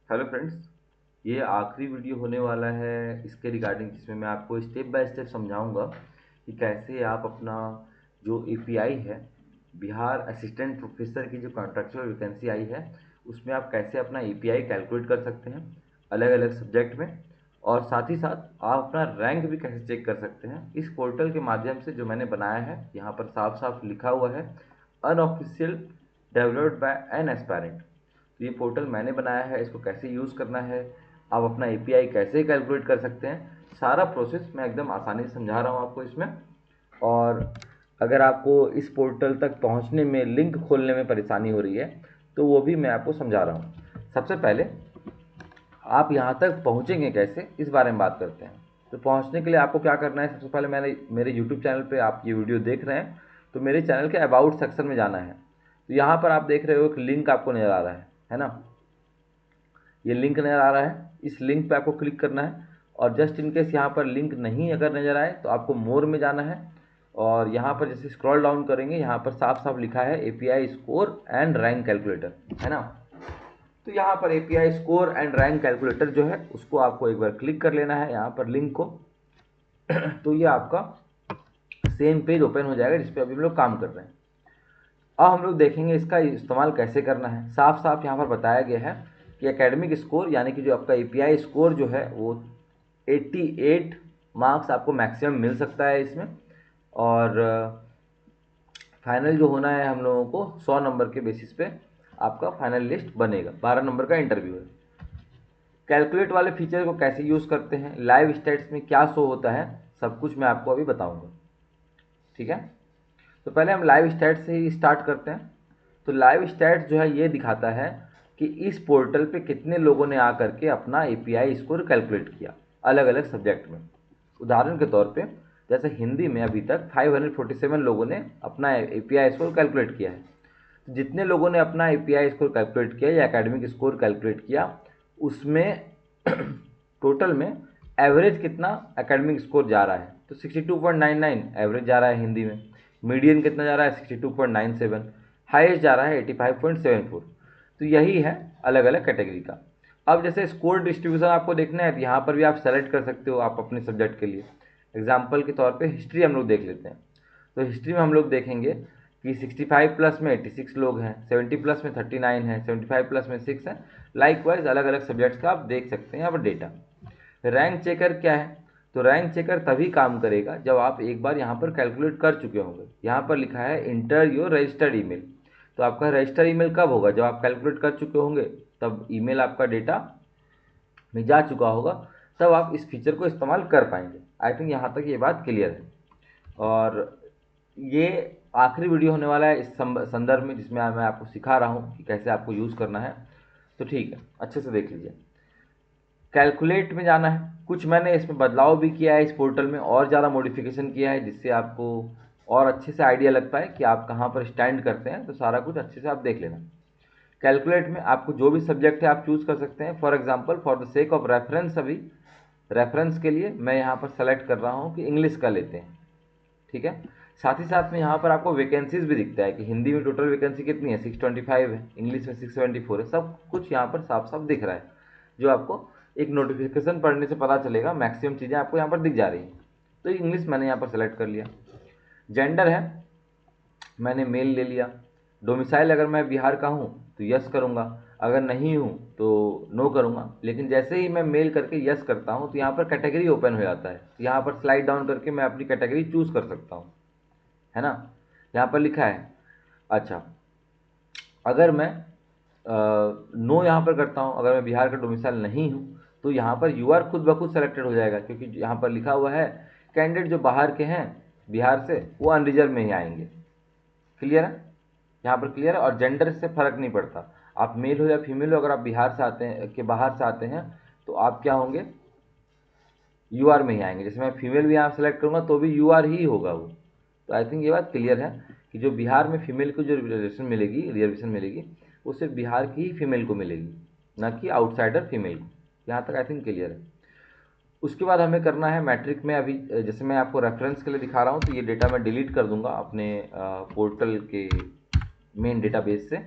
Hello friends, ये आखिरी video होने वाला है इसके रिगार्डिंग, जिसमें मैं आपको स्टेप बाय स्टेप समझाऊंगा कि कैसे आप अपना जो एपीआई है, बिहार असिस्टेंट प्रोफेसर की जो कॉन्ट्रैक्चुअल वैकेंसी आई है, उसमें आप कैसे अपना एपीआई कैलकुलेट कर सकते हैं अलग अलग सब्जेक्ट में। और साथ ही साथ आप अपना रैंक भी कैसे चेक कर सकते हैं इस पोर्टल के माध्यम से जो मैंने बनाया है। यहाँ पर साफ साफ लिखा हुआ है, unofficial developed by an aspirant. तो ये पोर्टल मैंने बनाया है, इसको कैसे यूज़ करना है, आप अपना एपीआई कैसे कैलकुलेट कर सकते हैं, सारा प्रोसेस मैं एकदम आसानी से समझा रहा हूँ आपको इसमें। और अगर आपको इस पोर्टल तक पहुँचने में, लिंक खोलने में परेशानी हो रही है, तो वो भी मैं आपको समझा रहा हूँ। सबसे पहले आप यहाँ तक पहुँचेंगे कैसे, इस बारे में बात करते हैं। तो पहुँचने के लिए आपको क्या करना है, सबसे पहले मैंने मेरे यूट्यूब चैनल पे आप ये वीडियो देख रहे हैं, तो मेरे चैनल के अबाउट सेक्शन में जाना है। तो यहाँ पर आप देख रहे हो एक लिंक आपको नज़र आ रहा है ना। ये लिंक नज़र आ रहा है, इस लिंक पे आपको क्लिक करना है। और जस्ट इन केस यहाँ पर लिंक नहीं अगर नज़र आए तो आपको मोर में जाना है। और यहाँ पर जैसे स्क्रॉल डाउन करेंगे, यहाँ पर साफ साफ लिखा है API score and rank calculator, है ना। तो यहाँ पर API score and rank calculator जो है उसको आपको एक बार क्लिक कर लेना है, यहाँ पर लिंक को। तो ये आपका सेम पेज ओपन हो जाएगा जिस पे अभी हम लोग काम कर रहे हैं। अब हम लोग देखेंगे इसका इस्तेमाल कैसे करना है। साफ साफ यहाँ पर बताया गया है कि एकेडमिक स्कोर, यानी कि जो आपका एपीआई स्कोर जो है वो 88 मार्क्स आपको मैक्सिमम मिल सकता है इसमें। और फाइनल जो होना है हम लोगों को 100 नंबर के बेसिस पे आपका फाइनल लिस्ट बनेगा। 12 नंबर का इंटरव्यू है। कैलकुलेट वाले फीचर को कैसे यूज़ करते हैं, लाइव स्टेट्स में क्या शो होता है, सब कुछ मैं आपको अभी बताऊंगा, ठीक है। तो पहले हम लाइव स्टैट्स से ही स्टार्ट करते हैं। तो लाइव स्टैट्स जो है ये दिखाता है कि इस पोर्टल पे कितने लोगों ने आकर के अपना एपीआई स्कोर कैलकुलेट किया अलग अलग सब्जेक्ट में। उदाहरण के तौर पे जैसे हिंदी में अभी तक 547 लोगों ने अपना एपीआई स्कोर कैलकुलेट किया है। तो जितने लोगों ने अपना एपीआई स्कोर कैलकुलेट किया या एकेडमिक स्कोर कैलकुलेट किया, उसमें टोटल में एवरेज कितना एकेडमिक स्कोर जा रहा है, तो 62.99 एवरेज जा रहा है हिंदी में। मीडियन कितना जा रहा है, 62.97। हाईएस्ट जा रहा है 85.74। तो यही है अलग अलग कैटेगरी का। अब जैसे स्कोर डिस्ट्रीब्यूशन आपको देखना है तो यहाँ पर भी आप सेलेक्ट कर सकते हो आप अपने सब्जेक्ट के लिए। एग्जाम्पल के तौर पे हिस्ट्री हम लोग देख लेते हैं। तो हिस्ट्री में हम लोग देखेंगे कि 65 प्लस में 86 लोग हैं, 70 प्लस में 39 है, 75 प्लस में 6 है। लाइकवाइज अलग अलग सब्जेक्ट्स का आप देख सकते हैं यहाँ पर डेटा। रैंक चेकर क्या है, तो रैंक चेकर तभी काम करेगा जब आप एक बार यहाँ पर कैलकुलेट कर चुके होंगे। यहाँ पर लिखा है इंटर योर रजिस्टर्ड ईमेल। तो आपका रजिस्टर्ड ईमेल कब होगा, जब आप कैलकुलेट कर चुके होंगे, तब ईमेल आपका डेटा में जा चुका होगा, तब आप इस फीचर को इस्तेमाल कर पाएंगे। आई थिंक यहाँ तक ये बात क्लियर है। और ये आखिरी वीडियो होने वाला है इस संदर्भ में, जिसमें मैं आपको सिखा रहा हूँ कि कैसे आपको यूज़ करना है। तो ठीक है, अच्छे से देख लीजिए। कैलकुलेट में जाना है। कुछ मैंने इसमें बदलाव भी किया है, इस पोर्टल में और ज़्यादा मॉडिफिकेशन किया है, जिससे आपको और अच्छे से आइडिया लग पाए कि आप कहाँ पर स्टैंड करते हैं। तो सारा कुछ अच्छे से आप देख लेना। कैलकुलेट में आपको जो भी सब्जेक्ट है आप चूज़ कर सकते हैं। For example, for the sake of reference, अभी रेफरेंस के लिए मैं यहाँ पर सेलेक्ट कर रहा हूँ कि इंग्लिश का लेते हैं, ठीक है। साथ ही साथ में यहाँ पर आपको वैकेंसीज भी दिखता है कि हिंदी में टोटल वैकेंसी कितनी है, 625 है, इंग्लिश में 674 है। सब कुछ यहाँ पर साफ साफ दिख रहा है, जो आपको एक नोटिफिकेशन पढ़ने से पता चलेगा। मैक्सिमम चीज़ें आपको यहाँ पर दिख जा रही हैं। तो इंग्लिश मैंने यहाँ पर सेलेक्ट कर लिया। जेंडर है, मैंने मेल ले लिया। डोमिसाइल अगर मैं बिहार का हूँ तो यस करूँगा, अगर नहीं हूँ तो नो करूँगा। लेकिन जैसे ही मैं मेल करके यस करता हूँ तो यहाँ पर कैटेगरी ओपन हो जाता है। तो यहाँ पर स्लाइड डाउन करके मैं अपनी कैटेगरी चूज़ कर सकता हूँ, है ना। यहाँ पर लिखा है। अच्छा, अगर मैं नो यहाँ पर करता हूँ, अगर मैं बिहार का डोमिसाइल नहीं हूँ, तो यहाँ पर यू आर खुद ब खुद सेलेक्टेड हो जाएगा, क्योंकि यहाँ पर लिखा हुआ है कैंडिडेट जो बाहर के हैं बिहार से वो अनरिजर्व में ही आएंगे। क्लियर है, यहाँ पर क्लियर है। और जेंडर से फ़र्क नहीं पड़ता, आप मेल हो या फीमेल हो, अगर आप बिहार से आते हैं के बाहर से आते हैं तो आप क्या होंगे, यू आर में ही आएंगे। जैसे मैं फीमेल भी यहाँ सेलेक्ट करूँगा तो भी यू आर ही होगा वो। तो आई थिंक ये बात क्लियर है कि जो बिहार में फीमेल को जो रिजर्वेशन मिलेगी वो सिर्फ बिहार की ही फीमेल को मिलेगी, ना कि आउटसाइडर फीमेल को। यहाँ तक आई थिंक क्लियर है। उसके बाद हमें करना है मैट्रिक में। अभी जैसे मैं आपको रेफरेंस के लिए दिखा रहा हूँ, तो ये डेटा मैं डिलीट कर दूंगा अपने पोर्टल के मेन डेटाबेस से।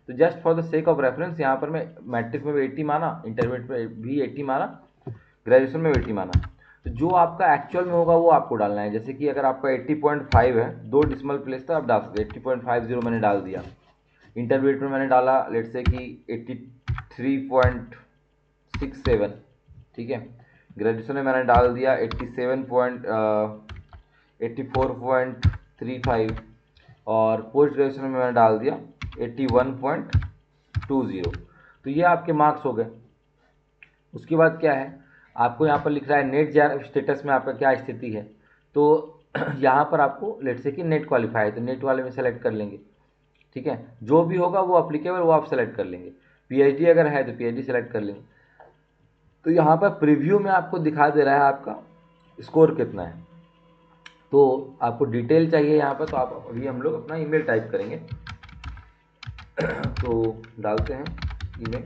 तो just for the sake of reference यहाँ पर मैं मैट्रिक में भी 80 माना, इंटरमीडिएट में भी 80 माना, ग्रेजुएशन में भी 80 माना। तो जो आपका एक्चुअल में होगा वो आपको डालना है। जैसे कि अगर आपका 80.5 है, 2 डिसिमल प्लेस था, आप डाल सकते 80.50 मैंने डाल दिया। इंटरमीडिएट में मैंने डाला लेट्स से कि 83.67, ठीक है। ग्रेजुएशन में मैंने डाल दिया 84.35 और पोस्ट ग्रेजुएशन में मैंने डाल दिया 81.20। तो ये आपके मार्क्स हो गए। उसके बाद क्या है, आपको यहाँ पर लिख रहा है नेट जेआरएफ स्टेटस में आपका क्या स्थिति है। तो यहाँ पर आपको लेट्स से कि नेट क्वालिफाई है तो नेट वाले में सेलेक्ट कर लेंगे, ठीक है। जो भी होगा वो अप्लीकेबल वो आप सेलेक्ट कर लेंगे। पीएचडी अगर है तो पीएचडी सेलेक्ट कर लेंगे। तो यहाँ पर प्रीव्यू में आपको दिखा दे रहा है आपका स्कोर कितना है। तो आपको डिटेल चाहिए यहाँ पर, तो आप अभी हम लोग अपना ईमेल टाइप करेंगे। तो डालते हैं ईमेल।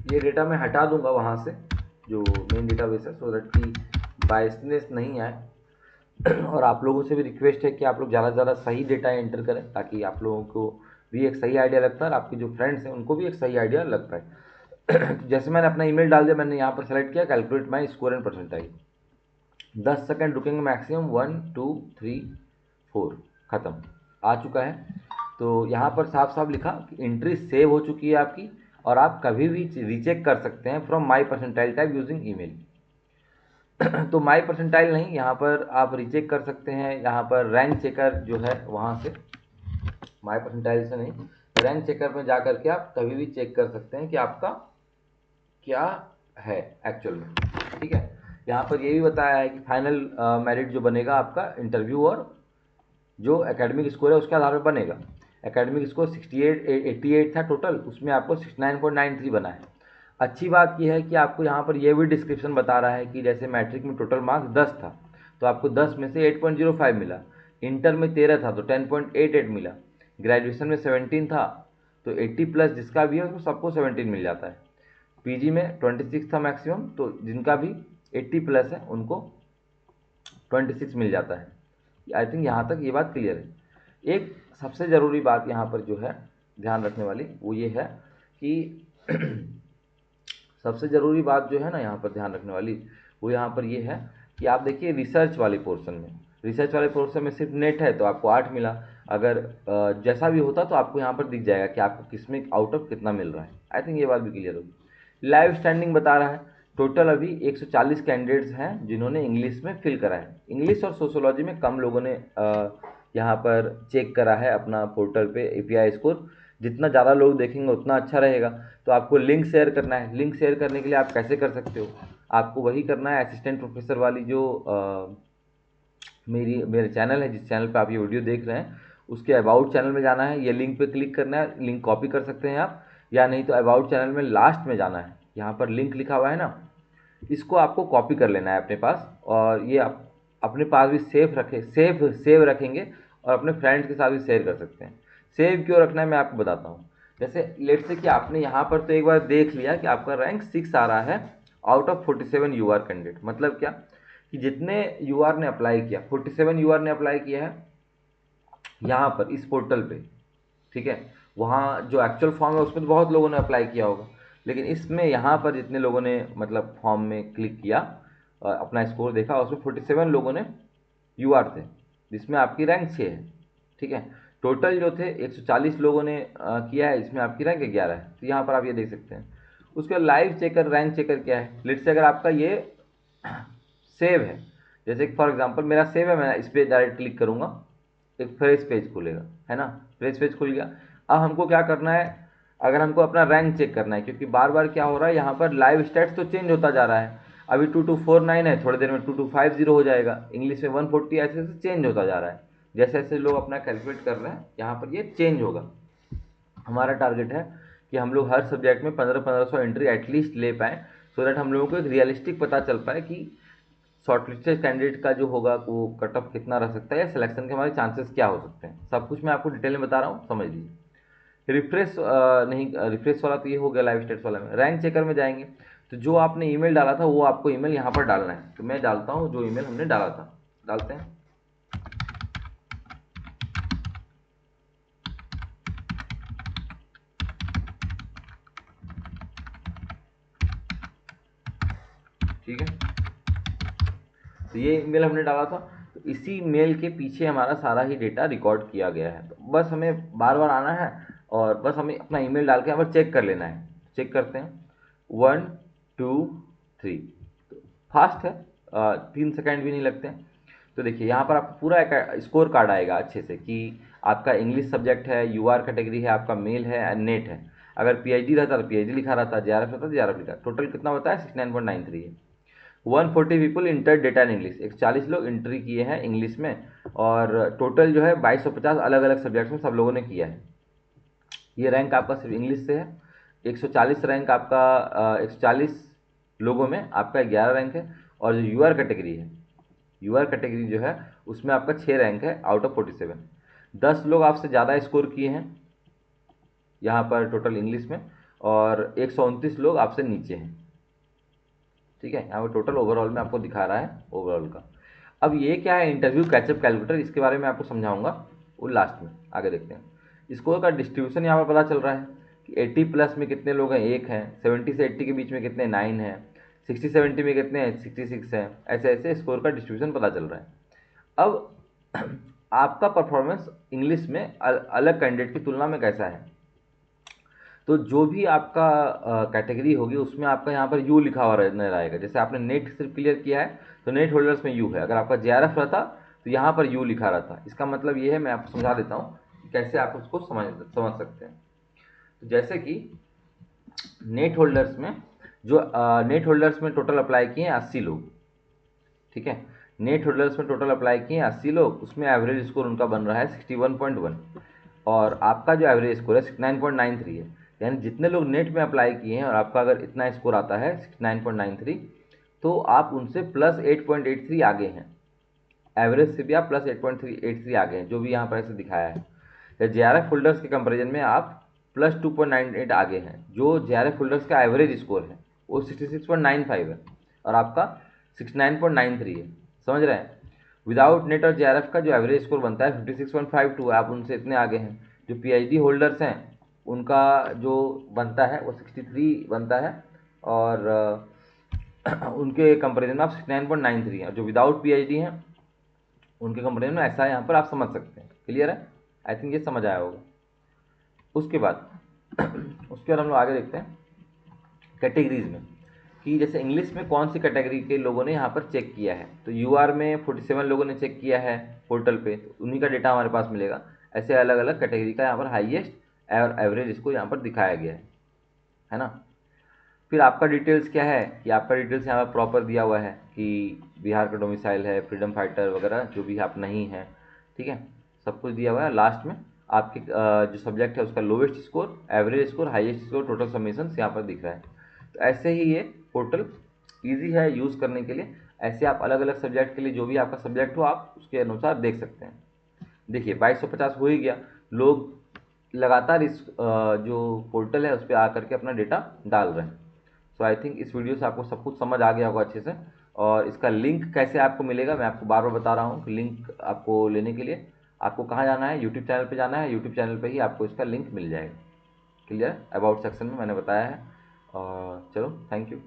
ये डेटा मैं हटा दूंगा वहाँ से जो मेन डेटाबेस है, सो दैट कि बायसनेस नहीं आए। और आप लोगों से भी रिक्वेस्ट है कि आप लोग ज़्यादा से ज़्यादा सही डेटा एंटर करें, ताकि आप लोगों को भी एक सही आइडिया लगता है और आपके जो फ्रेंड्स हैं उनको भी एक सही आइडिया लग पाए। तो जैसे मैंने अपना ईमेल डाल दिया, मैंने यहाँ पर सेलेक्ट किया calculate my score and percentile. 10 second रुकेंगे मैक्सिमम, 1 2 3 4, ख़त्म, आ चुका है। तो यहाँ पर साफ साफ लिखा कि एंट्री सेव हो चुकी है आपकी और आप कभी भी रीचेक कर सकते हैं from my percentile type using email. तो माई परसेंटाइल नहीं, यहाँ पर आप रीचेक कर सकते हैं। यहाँ पर रैंक चेकर जो है वहाँ से, माई परसेंटाइल से नहीं, रैंक चेकर में जा करके आप कभी भी चेक कर सकते हैं कि आपका क्या है एक्चुअल में, ठीक है। यहाँ पर ये भी बताया है कि फाइनल मेरिट जो बनेगा आपका इंटरव्यू और जो एकेडमिक स्कोर है उसके आधार पर बनेगा। एकेडमिक स्कोर 88 था टोटल, उसमें आपको 69.93 बना है। अच्छी बात यह है कि आपको यहाँ पर यह भी डिस्क्रिप्शन बता रहा है कि जैसे मैट्रिक में टोटल मार्क्स 10 था तो आपको 10 में से 8.05 मिला, इंटर में 13 था तो 10.88 मिला, ग्रेजुएशन में 17 था तो 80 प्लस जिसका भी है उसको सबको 17 मिल जाता है। पीजी में 26 था मैक्सिमम, तो जिनका भी 80 प्लस है उनको 26 मिल जाता है। आई थिंक यहाँ तक ये बात क्लियर है। एक सबसे ज़रूरी बात यहाँ पर जो है ध्यान रखने वाली वो ये है कि सबसे ज़रूरी बात जो है ना यहाँ पर ध्यान रखने वाली वो यहाँ पर ये है कि आप देखिए रिसर्च वाले पोर्शन में सिर्फ नेट है तो आपको 8 मिला। अगर जैसा भी होता तो आपको यहाँ पर दिख जाएगा कि आपको किसमें आउट ऑफ कितना मिल रहा है। आई थिंक ये बात भी क्लियर होगी। लाइव स्टैंडिंग बता रहा है, टोटल अभी 140 कैंडिडेट्स हैं जिन्होंने इंग्लिश में फिल करा है। इंग्लिश और सोशोलॉजी में कम लोगों ने यहाँ पर चेक करा है अपना पोर्टल पे एपीआई स्कोर। जितना ज़्यादा लोग देखेंगे उतना अच्छा रहेगा। तो आपको लिंक शेयर करना है। लिंक शेयर करने के लिए आप कैसे कर सकते हो, आपको वही करना है असिस्टेंट प्रोफेसर वाली जो मेरे चैनल है, जिस चैनल पे आप ये वीडियो देख रहे हैं उसके अबाउट चैनल में जाना है, ये लिंक पे क्लिक करना है। लिंक कॉपी कर सकते हैं आप, या नहीं तो अबाउट चैनल में लास्ट में जाना है, यहाँ पर लिंक लिखा हुआ है ना, इसको आपको कॉपी कर लेना है अपने पास। और ये आप अपने पास भी सेव रखेंगे और अपने फ्रेंड्स के साथ भी शेयर कर सकते हैं। सेव क्यों रखना है मैं आपको बताता हूँ। जैसे लेट से कि आपने यहाँ पर तो एक बार देख लिया कि आपका रैंक 6 आ रहा है आउट ऑफ 47 यूआर कैंडिडेट। मतलब क्या कि जितने यूआर ने अप्लाई किया, 47 यूआर ने अप्लाई किया है यहाँ पर इस पोर्टल पे, ठीक है। वहाँ जो एक्चुअल फॉर्म है उसमें तो बहुत लोगों ने अप्लाई किया होगा, लेकिन इसमें यहाँ पर जितने लोगों ने मतलब फॉर्म में क्लिक किया और अपना स्कोर देखा उसमें 47 लोगों ने यूआर थे, जिसमें आपकी रैंक 6 है, ठीक है। टोटल जो थे 140 लोगों ने किया है, इसमें आपकी रैंक 11 है। तो यहाँ पर आप ये देख सकते हैं। उसके लाइव चेकर रैंक चेकर क्या है, लेट से अगर आपका ये सेव है, जैसे फॉर एग्जांपल मेरा सेव है, मैं इस पर डायरेक्ट क्लिक करूँगा, एक फ्रेश पेज खुलेगा, है ना, फ्रेश पेज खुल गया। अब हमको क्या करना है, अगर हमको अपना रैंक चेक करना है, क्योंकि बार बार क्या हो रहा है यहाँ पर लाइव स्टैट्स तो चेंज होता जा रहा है। अभी 2249 है, थोड़ी देर में 2250 हो जाएगा, इंग्लिश में 140, ऐसे ऐसे चेंज होता जा रहा है। जैसे जैसे लोग अपना कैलकुलेट कर रहे हैं यहाँ पर ये चेंज होगा। हमारा टारगेट है कि हम लोग हर सब्जेक्ट में 1500 एंट्री एटलीस्ट ले पाएँ, सो दैट हम लोगों को एक रियलिस्टिक पता चल पाए कि शॉर्टलिस्टेड कैंडिडेट का जो होगा वो कट ऑफ कितना रह सकता है या सिलेक्शन के हमारे चांसेस क्या हो सकते हैं। सब कुछ मैं आपको डिटेल में बता रहा हूँ, समझ लीजिए। रिफ्रेश नहीं, रिफ्रेश वाला तो ये हो गया लाइव स्टेट्स वाला में। रैंक चेकर में जाएंगे तो जो आपने ईमेल डाला था वो आपको ईमेल यहाँ पर डालना है। तो मैं डालता हूँ जो ईमेल हमने डाला था, डालते हैं। ठीक है, तो ये ईमेल हमने डाला था, तो इसी मेल के पीछे हमारा सारा ही डेटा रिकॉर्ड किया गया है। तो बस हमें बार बार आना है और बस हमें अपना ईमेल डाल के यहाँ पर चेक कर लेना है। चेक करते हैं, 1 2 3, तो फास्ट है, 3 सेकंड भी नहीं लगते हैं। तो देखिए यहाँ पर आपको पूरा एक स्कोर कार्ड आएगा अच्छे से कि आपका इंग्लिश सब्जेक्ट है, यूआर कैटेगरी है, आपका मेल है, नेट है। अगर पीएचडी रहता तो पीएचडी लिखा रहता, जेआरएफ रहता तो जेआरएफ लिखा। टोटल कितना बताया, 69.93 है। 140 people inter data in English, 140 लोग एंट्री किए हैं इंग्लिश में, और टोटल जो है 2250 अलग अलग सब्जेक्ट में सब लोगों ने किया है। ये रैंक आपका सिर्फ इंग्लिश से है। 140 रैंक आपका 140 लोगों में आपका 11 रैंक है। और जो यूआर कैटेगरी है, यूआर कैटेगरी जो है उसमें आपका 6 रैंक है आउट ऑफ 47। 10 लोग आपसे ज़्यादा स्कोर किए हैं यहाँ पर टोटल इंग्लिश में, और 129 लोग आपसे नीचे हैं। ठीक है, यहाँ पर टोटल ओवरऑल में आपको दिखा रहा है ओवरऑल का। अब ये क्या है, इंटरव्यू कैचअप कैलकुलेटर, इसके बारे में आपको समझाऊंगा वो लास्ट में। आगे देखते हैं। स्कोर का डिस्ट्रीब्यूशन यहाँ पर पता चल रहा है कि 80 प्लस में कितने लोग हैं, 1 हैं। 70 से 80 के बीच में कितने, 9 हैं। 60 70 में कितने हैं, 66 हैं। ऐसे ऐसे स्कोर का डिस्ट्रीब्यूशन पता चल रहा है। अब आपका परफॉर्मेंस इंग्लिश में अलग कैंडिडेट की तुलना में कैसा है, तो जो भी आपका कैटेगरी होगी उसमें आपका यहाँ पर यू लिखा हुआ नजर आएगा। जैसे आपने नेट सिर्फ क्लियर किया है तो नेट होल्डर्स में यू है। अगर आपका जेआरएफ रहता तो यहाँ पर यू लिखा रहता। इसका मतलब ये है, मैं आपको समझा देता हूँ कैसे आप उसको समझ सकते हैं। तो जैसे कि नेट होल्डर्स में जो नेट होल्डर्स में टोटल अप्लाई किए हैं 80 लोग। ठीक है, नेट होल्डर्स में टोटल अप्लाई किए हैं 80 लोग, उसमें एवरेज स्कोर उनका बन रहा है 61.1, और आपका जो एवरेज स्कोर है 69.93 है। यानी जितने लोग नेट में अप्लाई किए हैं और आपका अगर इतना स्कोर आता है 69.93, तो आप उनसे प्लस 8.83 आगे हैं। एवरेज से भी आप प्लस 8.83 आगे हैं, जो भी यहाँ पर ऐसे दिखाया है। या जेआरएफ होल्डर्स के कंपेरिजन में आप प्लस 2.98 आगे हैं। जो जेआरएफ होल्डर्स का एवरेज स्कोर है वो 66.95 है और आपका 69.93 है। समझ रहे हैं? विदाउट नेट और जेआरएफ का जो एवरेज स्कोर बनता है 56.52 है, आप उनसे इतने आगे हैं। जो पीएचडी होल्डर्स हैं उनका जो बनता है वो 63 बनता है, और उनके कंपेरिजन में आप 69.93 हैं। जो विदाउट पीएचडी हैं उनके कंपेरिजन में ऐसा है, यहाँ पर आप समझ सकते हैं। क्लियर है? आई थिंक ये समझ आया होगा। उसके बाद हम लोग आगे देखते हैं कैटेगरीज में, कि जैसे इंग्लिश में कौन सी कैटेगरी के लोगों ने यहाँ पर चेक किया है। तो यूआर में 47 लोगों ने चेक किया है पोर्टल पे, तो उन्हीं का डेटा हमारे पास मिलेगा। ऐसे अलग अलग कैटेगरी का यहाँ पर हाईएस्ट और एवरेज इसको यहाँ पर दिखाया गया है ना। फिर आपका डिटेल्स क्या है, कि आपका डिटेल्स यहाँ पर प्रॉपर दिया हुआ है कि बिहार का डोमिसाइल है, फ्रीडम फाइटर वगैरह जो भी आप नहीं है। ठीक है, सब कुछ दिया हुआ है। लास्ट में आपके जो सब्जेक्ट है उसका lowest score, average score, highest score, total summation यहाँ पर दिख रहा है। तो ऐसे ही ये पोर्टल ईजी है यूज़ करने के लिए। ऐसे आप अलग अलग सब्जेक्ट के लिए जो भी आपका सब्जेक्ट हो आप उसके अनुसार देख सकते हैं। देखिए 2250 हो ही गया। लोग लगातार इस जो पोर्टल है उस पर आकर के अपना डेटा डाल रहे हैं। सो आई थिंक इस वीडियो से आपको सब कुछ समझ आ गया होगा अच्छे से। और इसका लिंक कैसे आपको मिलेगा मैं आपको बार बार बता रहा हूँ कि लिंक आपको लेने के लिए आपको कहाँ जाना है, यूट्यूब चैनल पे जाना है। यूट्यूब चैनल पे ही आपको इसका लिंक मिल जाएगा। क्लियर? अबाउट सेक्शन में मैंने बताया है। और चलो, थैंक यू।